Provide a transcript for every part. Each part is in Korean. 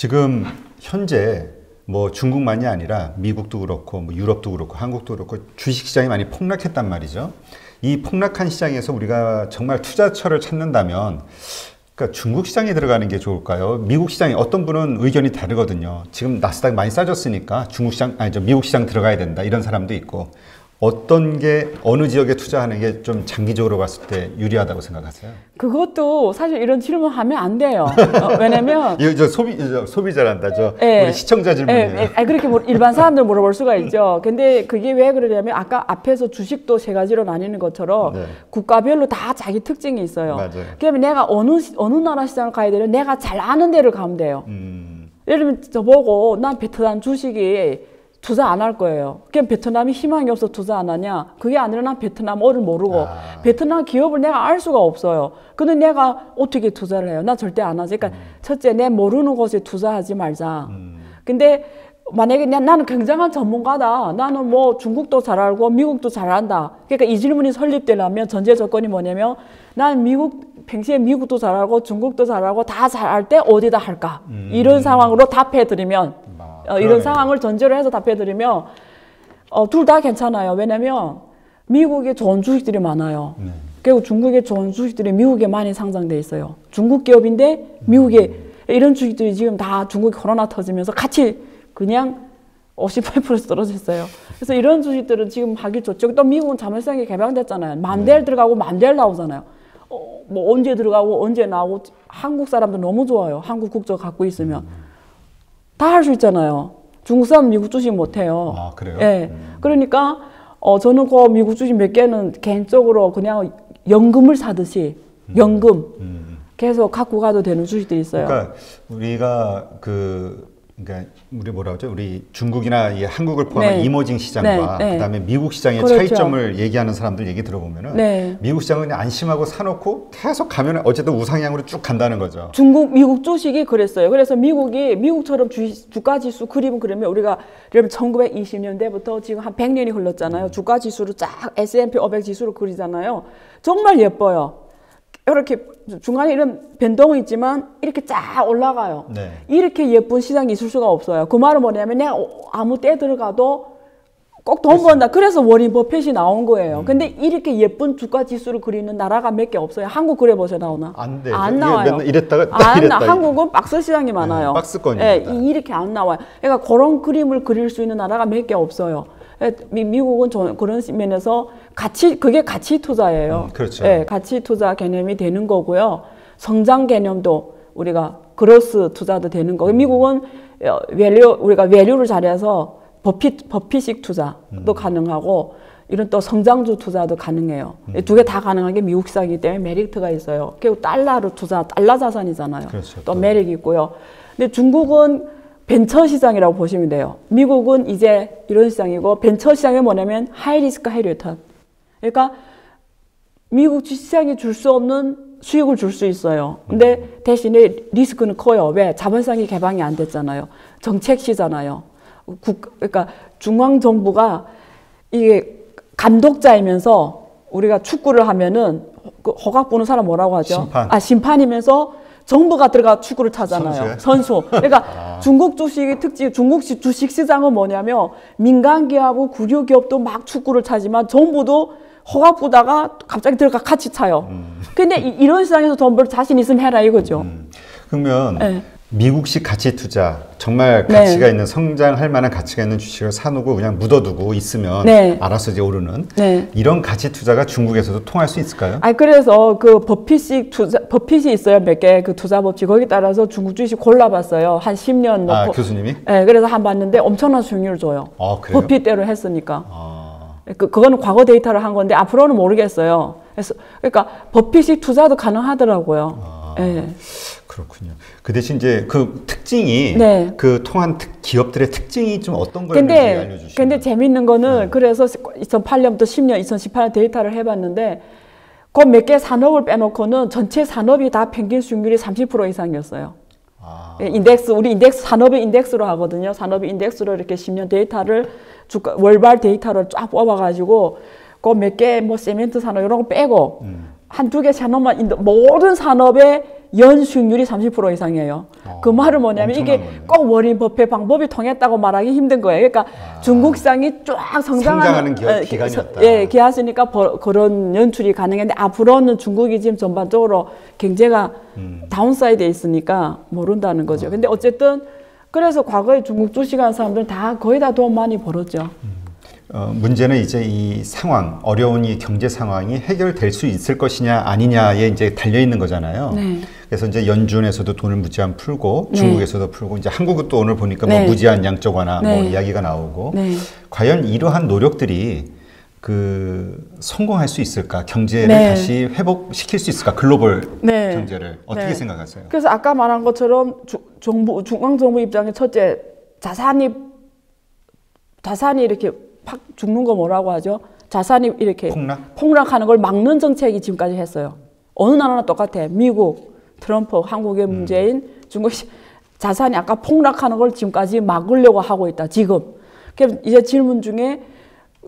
지금 현재 뭐 중국만이 아니라 미국도 그렇고 뭐 유럽도 그렇고 한국도 그렇고 주식시장이 많이 폭락했단 말이죠. 이 폭락한 시장에서 우리가 정말 투자처를 찾는다면 그러니까 중국 시장에 들어가는 게 좋을까요? 미국 시장에 어떤 분은 의견이 다르거든요. 지금 나스닥 많이 싸졌으니까 중국 시장 아니죠 미국 시장 들어가야 된다 이런 사람도 있고 어떤 게 어느 지역에 투자하는 게 좀 장기적으로 봤을 때 유리하다고 생각하세요? 그것도 사실 이런 질문하면 안 돼요. 왜냐면 이거 저 소비자란다. 저 예, 우리 시청자 질문이에요. 그렇게 일반 사람들 물어볼 수가 있죠. 근데 그게 왜 그러냐면 아까 앞에서 주식도 세 가지로 나뉘는 것처럼 네. 국가별로 다 자기 특징이 있어요. 맞아요. 그러면 내가 어느 나라 시장을 가야 되면 내가 잘 아는 데를 가면 돼요. 예를 들면 저보고 난 베트남 주식이 투자 안 할 거예요. 그냥 베트남이 희망이 없어서 투자 안 하냐? 그게 아니라 난 베트남어를 모르고 베트남 기업을 내가 알 수가 없어요. 근데 내가 어떻게 투자를 해요? 나 절대 안 하지. 그러니까 첫째, 내 모르는 곳에 투자하지 말자. 근데 만약에 나는 굉장한 전문가다. 나는 뭐 중국도 잘 알고 미국도 잘 안다. 그러니까 이 질문이 설립되려면 전제 조건이 뭐냐면 난 평소에 미국도 잘 알고 중국도 잘 알고 다 잘 알 때 어디다 할까? 이런 상황으로 답해드리면 이런 상황을 전제로 해서 답해드리면 둘 다 괜찮아요. 왜냐면 미국에 좋은 주식들이 많아요. 그리고 중국에 좋은 주식들이 미국에 많이 상장돼 있어요. 중국 기업인데 미국에 이런 주식들이 지금 다 중국에 코로나 터지면서 같이 그냥 58% 떨어졌어요. 그래서 이런 주식들은 지금 하기 좋죠. 또 미국은 자본시장이 개방됐잖아요. 맘대로 들어가고 맘대로 나오잖아요. 뭐 언제 들어가고 언제 나오고 한국 사람도 너무 좋아요. 한국 국적 갖고 있으면. 다 할 수 있잖아요. 중국 사람 미국 주식 못 해요. 아, 그래요? 예. 그러니까 저는 그 미국 주식 몇 개는 개인적으로 그냥 연금을 사듯이 연금 계속 갖고 가도 되는 주식들이 있어요. 그러니까 우리가 그러니까 우리 뭐라 그러죠? 우리 중국이나 이 한국을 포함한 네. 이머징 시장과 네. 그다음에 미국 시장의 그렇죠. 차이점을 얘기하는 사람들 얘기 들어보면은 네. 미국 시장은 그냥 안심하고 사놓고 계속 가면 어쨌든 우상향으로 쭉 간다는 거죠. 미국 주식이 그랬어요. 그래서 미국처럼 주가 지수 그림을 그리면 우리가 예를 들면 1920년대부터 지금 한 100년이 흘렀잖아요. 주가 지수를 쫙 S&P 500 지수로 그리잖아요. 정말 예뻐요. 이렇게 중간에 이런 변동이 있지만 이렇게 쫙 올라가요. 네. 이렇게 예쁜 시장이 있을 수가 없어요. 그 말은 뭐냐면 내가 아무 때 들어가도 꼭 돈 번다. 그래서 워린 버핏이 나온 거예요. 근데 이렇게 예쁜 주가 지수를 그리는 나라가 몇 개 없어요. 한국 그려보세요. 나오나? 안 돼요. 안 나와요. 맨날 이랬다가 안 이랬다. 한국은 박스 시장이 많아요. 박스권이다. 예, 이렇게 안 나와요. 그러니까 그런 그림을 그릴 수 있는 나라가 몇 개 없어요. 미국은 그런 면에서 그게 가치 투자예요. 그렇죠. 예, 가치 투자 개념이 되는 거고요. 성장 개념도 우리가 그로스 투자도 되는 거고. 미국은 우리가 밸류를 잘해서 버핏식 투자도 가능하고 이런 또 성장주 투자도 가능해요. 두 개 다 가능한 게 미국 시장이기 때문에 메리트가 있어요. 그리고 달러 자산이잖아요. 그렇죠. 또 메리트 있고요. 근데 중국은 벤처 시장이라고 보시면 돼요. 미국은 이제 이런 시장이고 벤처 시장이 뭐냐면 하이 리스크 하이 리턴. 그러니까 미국 주식시장이 줄 수 없는 수익을 줄 수 있어요. 근데 대신에 리스크는 커요. 왜? 자본시장이 개방이 안 됐잖아요. 정책시잖아요. 그러니까 중앙정부가 이게 감독자이면서 우리가 축구를 하면은 그 허각 보는 사람 뭐라고 하죠? 심판이면서 정부가 들어가 축구를 차잖아요. 선수. 그러니까 중국 주식의 특징, 중국 주식 시장은 뭐냐면 민간 기업하고 국유 기업도 막 축구를 차지만 정부도 허가 보다가 갑자기 들어가 같이 차요. 근데 이런 시장에서 돈 벌 자신 있으면 해라 이거죠. 그러면 네. 미국식 가치 투자, 정말 가치가 있는 성장할 만한 가치가 있는 주식을 사놓고 그냥 묻어두고 있으면 알아서 이제 오르는 이런 가치 투자가 중국에서도 통할 수 있을까요? 그래서 그 버핏이 있어요. 몇 개 그 투자 법칙 거기 따라서 중국 주식 골라봤어요. 한 10년 놓고. 교수님이? 네, 그래서 한 봤는데 엄청난 수익률을 줘요. 그래요? 버핏대로 했으니까. 그거는 과거 데이터를 한 건데 앞으로는 모르겠어요. 그러니까 버핏식 투자도 가능하더라고요. 네. 그렇군요. 그 대신 이제 그 특징이 그 통한 기업들의 특징이 좀 어떤 거였는지 알려주시면. 근데 재밌는 거는 그래서 2008년부터 10년, 2018년 데이터를 해봤는데 그 몇 개 산업을 빼놓고는 전체 산업이 다 평균 수익률이 30% 이상이었어요. 우리 인덱스 산업의 인덱스로 하거든요. 산업의 인덱스로 이렇게 10년 데이터를 월발 데이터를 쫙 뽑아가지고 그 몇 개 뭐 세멘트 산업 이런 거 빼고 한두 개 산업만 모든 산업의 연 수익률이 30% 이상이에요. 그 말은 뭐냐면 이게 거네요. 꼭 워린 버핏 방법이 통했다고 말하기 힘든 거예요. 그러니까 중국 시장이 쫙 성장하는 기간이었다. 예, 기하시니까 그런 연출이 가능했는데 앞으로는 중국이 지금 전반적으로 경제가 다운사이드에 있으니까 모른다는 거죠. 근데 어쨌든 그래서 과거에 중국 주식하는 사람들은 다 거의 다 돈 많이 벌었죠. 문제는 이제 이 상황, 어려운 이 경제 상황이 해결될 수 있을 것이냐 아니냐에 이제 달려 있는 거잖아요. 네. 그래서 이제 연준에서도 돈을 무제한 풀고 중국에서도 풀고 이제 한국은 또 오늘 보니까 뭐 네. 무제한 양적 완화 네. 뭐 이야기가 나오고 네. 과연 이러한 노력들이 성공할 수 있을까? 경제를 네. 다시 회복시킬 수 있을까? 글로벌 네. 경제를 어떻게 네. 생각하세요? 그래서 아까 말한 것처럼 중앙정부 입장에 첫째 자산이 이렇게 팍 죽는 거 뭐라고 하죠? 자산이 이렇게 폭락하는 걸 막는 정책이 지금까지 했어요. 어느 나라나 똑같아. 미국, 트럼프, 한국의 문재인, 중국 자산이 아까 폭락하는 걸 지금까지 막으려고 하고 있다. 지금. 그럼 이제 질문 중에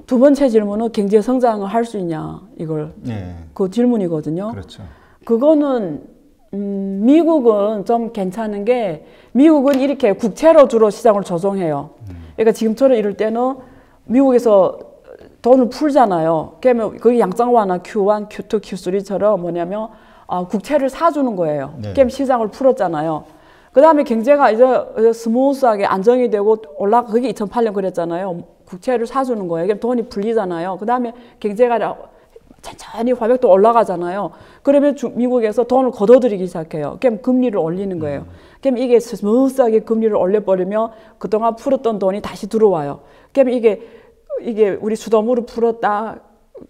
두 번째 질문은 경제 성장을 할 수 있냐 이걸 네. 그 질문이거든요. 그렇죠. 그거는 미국은 좀 괜찮은 게 미국은 이렇게 국채로 주로 시장을 조종해요. 그러니까 지금처럼 이럴 때는 미국에서 돈을 풀잖아요. 그러면 거기 양적 완화 Q1, Q2, Q3처럼 뭐냐면 국채를 사주는 거예요. 네. 그럼 시장을 풀었잖아요. 그 다음에 경제가 이제 스무스하게 안정이 되고 그게 2008년 그랬잖아요. 국채를 사주는 거예요. 그럼 돈이 풀리잖아요. 그 다음에 경제가 천천히 화백도 올라가잖아요. 그러면 미국에서 돈을 걷어들이기 시작해요. 그럼 금리를 올리는 거예요. 그럼 이게 스무스하게 금리를 올려버리면 그동안 풀었던 돈이 다시 들어와요. 그럼 이게 우리 수도물을 풀었다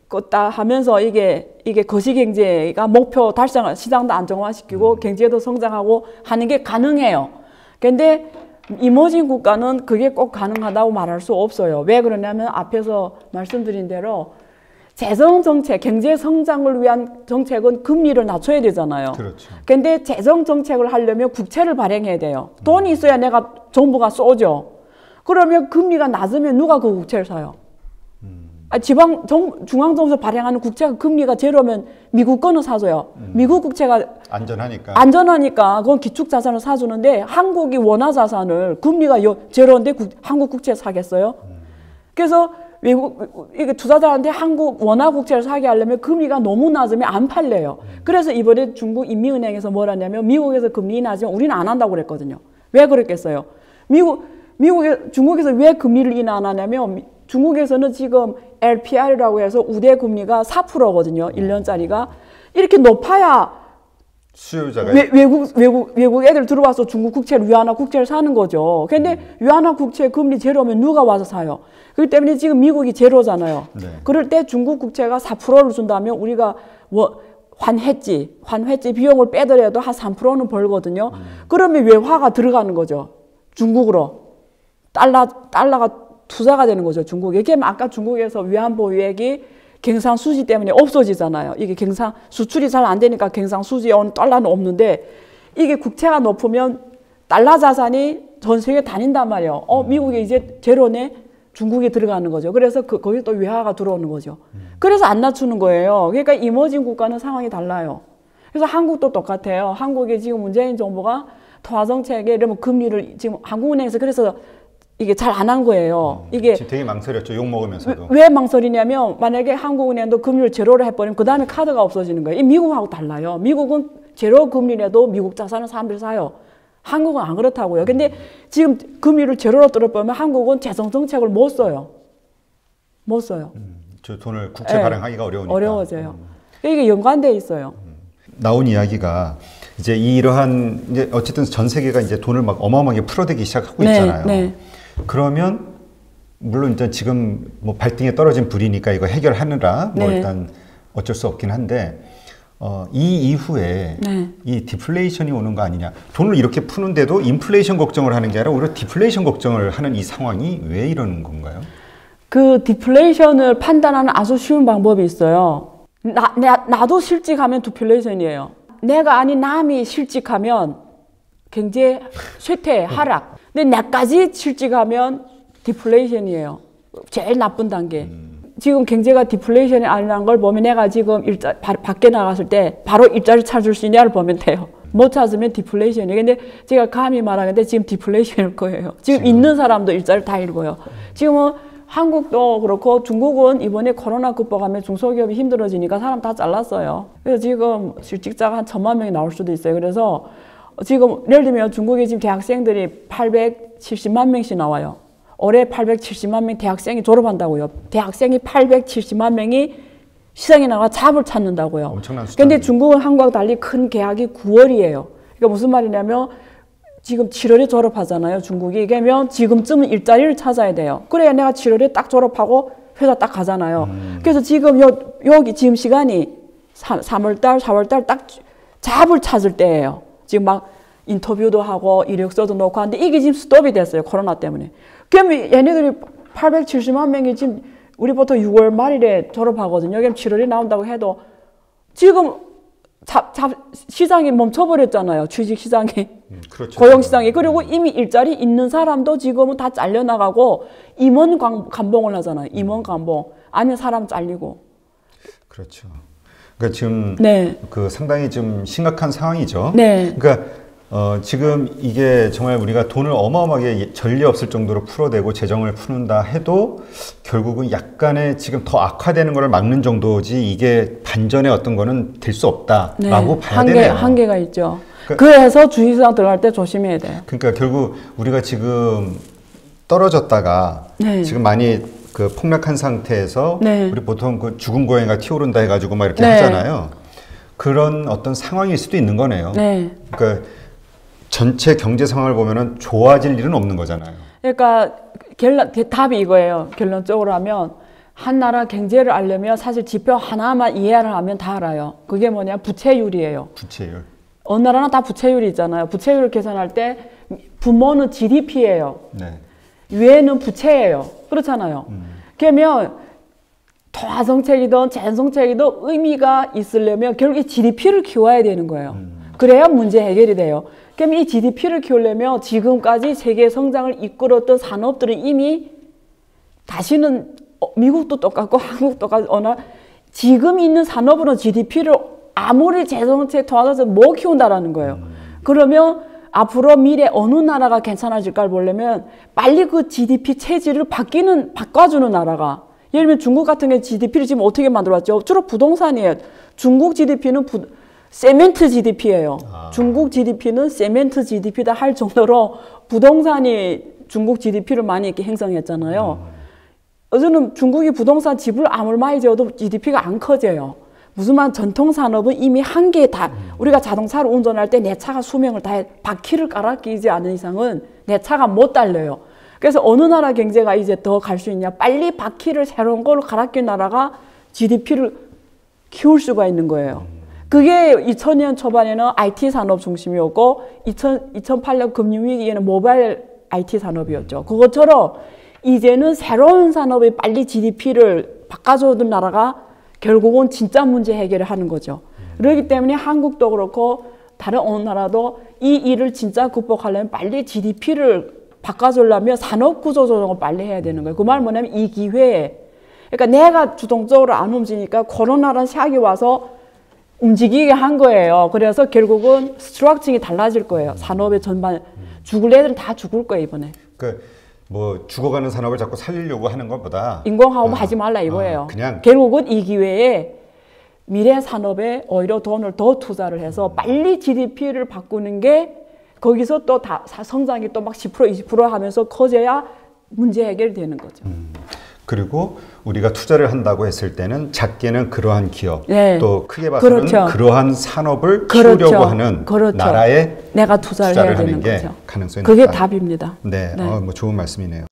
껐다 하면서 이게 거시경제가 목표 달성, 시장도 안정화시키고 경제도 성장하고 하는 게 가능해요. 근데 이머징 국가는 그게 꼭 가능하다고 말할 수 없어요. 왜 그러냐면 앞에서 말씀드린 대로 재정 정책, 경제 성장을 위한 정책은 금리를 낮춰야 되잖아요. 그렇죠. 근데 재정 정책을 하려면 국채를 발행해야 돼요. 돈이 있어야 내가 정부가 쏘죠. 그러면 금리가 낮으면 누가 그 국채를 사요? 중앙정부에서 발행하는 국채가 금리가 제로면 미국 거는 사줘요. 미국 국채가 안전하니까 그건 기축자산을 사주는데 한국이 원화자산을 금리가 제로인데 한국 국채 사겠어요? 그래서 이게 투자자한테 한국 원화 국채를 사게 하려면 금리가 너무 낮으면 안 팔려요. 그래서 이번에 중국 인민은행에서 뭐라냐면 미국에서 금리 낮으면 우리는 안 한다고 그랬거든요. 왜 그랬겠어요? 중국에서 왜 금리를 인하 안 하냐면 중국에서는 지금 LPR이라고 해서 우대 금리가 4%거든요. 1년짜리가. 이렇게 높아야 수요자가 외국 애들 들어와서 중국 국채를 위안화 국채를 사는 거죠. 근데 위안화 국채 금리 제로면 누가 와서 사요? 그렇기 때문에 지금 미국이 제로잖아요. 네. 그럴 때 중국 국채가 4%를 준다면 우리가 환해지 비용을 빼더라도 한 3%는 벌거든요. 그러면 외화가 들어가는 거죠. 중국으로. 달러가 투자가 되는 거죠. 중국에. 이게 아까 중국에서 위안보유액이 경상수지 때문에 없어지잖아요. 이게 수출이 잘 안 되니까 경상수지에 온 달러는 없는데 이게 국채가 높으면 달러 자산이 전 세계 다닌단 말이에요. 미국이 이제 제로네? 중국에 들어가는 거죠. 그래서 거기 또 외화가 들어오는 거죠. 그래서 안 낮추는 거예요. 그러니까 이머징 국가는 상황이 달라요. 그래서 한국도 똑같아요. 한국이 지금 문재인 정부가 통화정책에 이러면 금리를 지금 한국은행에서 그래서 이게 잘 안 한 거예요. 이게 되게 망설였죠. 욕 먹으면서도. 왜 망설이냐면 만약에 한국은행도 금리를 제로로 해버리면 그 다음에 카드가 없어지는 거예요. 이 미국하고 달라요. 미국은 제로 금리라도 미국 자산을 사람들이 사요. 한국은 안 그렇다고요. 근데 지금 금리를 제로로 떨어버리면 한국은 재정 정책을 못 써요. 못 써요. 저 돈을 국채 발행하기가 어려우니까. 어려워져요. 이게 연관돼 있어요. 나온 이야기가 이제 이제 어쨌든 전 세계가 이제 돈을 막 어마어마하게 풀어대기 시작하고 있잖아요. 네. 그러면 물론 이제 지금 뭐 발등에 떨어진 불이니까 이거 해결하느라 뭐 일단 어쩔 수 없긴 한데 이 이후에 이 디플레이션이 오는 거 아니냐. 돈을 이렇게 푸는데도 인플레이션 걱정을 하는 게 아니라 오히려 디플레이션 걱정을 하는 이 상황이 왜 이러는 건가요? 그 디플레이션을 판단하는 아주 쉬운 방법이 있어요. 나도 실직하면 디플레이션이에요. 내가 아닌 남이 실직하면 경제 쇠퇴, 하락. 근데 나까지 실직하면 디플레이션이에요. 제일 나쁜 단계. 지금 경제가 디플레이션이 아니라는 걸 보면 내가 지금 밖에 나갔을 때 바로 일자리 찾을 수 있냐를 보면 돼요. 못 찾으면 디플레이션이에요. 근데 제가 감히 말하는데 지금 디플레이션일 거예요. 지금 있는 사람도 일자리를 다 잃고요. 지금은 한국도 그렇고 중국은 이번에 코로나 극복하면 중소기업이 힘들어지니까 사람 다 잘랐어요. 그래서 지금 실직자가 한 1,000만 명이 나올 수도 있어요. 그래서 지금 예를 들면 중국에 지금 대학생들이 870만 명씩 나와요. 올해 870만 명 대학생이 졸업한다고요. 대학생이 870만 명이 시장에 나가 잡을 찾는다고요. 엄청난 숫자. 근데 중국은 한국과 달리 큰 계약이 9월이에요. 그러니까 무슨 말이냐면 지금 7월에 졸업하잖아요. 중국이. 그러면 지금쯤은 일자리를 찾아야 돼요. 그래야 내가 7월에 딱 졸업하고 회사 딱 가잖아요. 그래서 지금 여기 지금 시간이 3월달, 4월달 딱 잡을 찾을 때예요. 지금 막 인터뷰도 하고 이력서도 넣고 하는데 이게 지금 스톱이 됐어요. 코로나 때문에. 그러면 얘네들이 870만 명이 지금 우리 보통 6월 말일에 졸업하거든요. 그럼 7월에 나온다고 해도 지금 시장이 멈춰버렸잖아요. 주식시장이. 그렇죠. 고용시장이. 그리고 이미 일자리 있는 사람도 지금은 다 잘려나가고 임원 감봉을 하잖아요. 임원 감봉. 아니면 사람 잘리고. 그렇죠. 그러니까 지금 네. 그 상당히 좀 심각한 상황이죠. 네. 그러니까 지금 이게 정말 우리가 돈을 어마어마하게 전례 없을 정도로 풀어대고 재정을 푸는다 해도 결국은 약간의 지금 더 악화되는 것을 막는 정도지 이게 반전의 어떤 거는 될 수 없다라고 네. 봐야 되네요. 한계가 있죠. 그래서 주식시장 들어갈 때 조심해야 돼요. 그러니까 결국 우리가 지금 떨어졌다가 네. 지금 많이 그 폭락한 상태에서 네. 우리 보통 그 죽은 고양이가 튀오른다 해가지고 막 이렇게 네. 하잖아요. 그런 어떤 상황일 수도 있는 거네요. 네. 그러니까 전체 경제 상황을 보면은 좋아질 일은 없는 거잖아요. 그러니까 답이 이거예요. 결론적으로 하면 한 나라 경제를 알려면 사실 지표 하나만 이해를 하면 다 알아요. 그게 뭐냐? 부채율이에요. 부채율. 어느 나라나 다 부채율이 있잖아요. 부채율을 계산할 때 부모는 GDP예요. 네. 유해는 부채예요. 그렇잖아요. 그러면 토화정책이든 재정책이든 의미가 있으려면 결국 GDP를 키워야 되는 거예요. 그래야 문제 해결이 돼요. 그럼 이 GDP를 키우려면 지금까지 세계 성장을 이끌었던 산업들은 이미 다시는 미국도 똑같고 한국도 똑같고 지금 있는 산업으로 GDP를 아무리 재정책 도와줘서 못 키운다라는 거예요. 그러면 앞으로 미래 어느 나라가 괜찮아질까를 보려면 빨리 그 GDP 체질을 바꿔주는 나라가 예를 들면 중국 같은 경우 GDP를 지금 어떻게 만들어왔죠? 주로 부동산이에요. 중국 GDP는 세멘트 GDP예요. 중국 GDP는 세멘트 GDP다 할 정도로 부동산이 중국 GDP를 많이 이렇게 형성했잖아요. 저는 중국이 부동산 집을 아무리 많이 지어도 GDP가 안 커져요. 무슨 말 전통 산업은 이미 한계에 다 우리가 자동차를 운전할 때 내 차가 수명을 다해 바퀴를 갈아 끼지 않은 이상은 내 차가 못 달려요. 그래서 어느 나라 경제가 이제 더 갈 수 있냐? 빨리 바퀴를 새로운 걸로 갈아 낀 나라가 GDP를 키울 수가 있는 거예요. 그게 2000년 초반에는 IT 산업 중심이었고 2008년 금융위기에는 모바일 IT 산업이었죠. 그것처럼 이제는 새로운 산업이 빨리 GDP를 바꿔주는 나라가 결국은 진짜 문제 해결을 하는 거죠. 그렇기 때문에 한국도 그렇고 다른 어느 나라도 이 일을 진짜 극복하려면 빨리 GDP를 바꿔주려면 산업구조 조정을 빨리 해야 되는 거예요. 그 말 뭐냐면 이 기회에 그러니까 내가 주동적으로 안 움직이니까 코로나라는 샥이 와서 움직이게 한 거예요. 그래서 결국은 스트럭처링이 달라질 거예요. 산업의 전반 죽을 애들은 다 죽을 거예요 이번에. 뭐 죽어가는 산업을 자꾸 살리려고 하는 것보다 인공화업 하지 말라 이거예요. 그냥 결국은 이 기회에 미래 산업에 오히려 돈을 더 투자를 해서 빨리 GDP를 바꾸는 게 거기서 또 다 성장이 또 막 10% 20% 하면서 커져야 문제 해결되는 거죠. 그리고 우리가 투자를 한다고 했을 때는 작게는 그러한 기업, 네. 또 크게 봐서는 그렇죠. 그러한 산업을 그렇죠. 키우려고 하는 그렇죠. 나라에 내가 투자를 해야 하는 되는 게 거죠. 가능성이 그게 높다. 답입니다. 네, 네. 뭐 좋은 말씀이네요.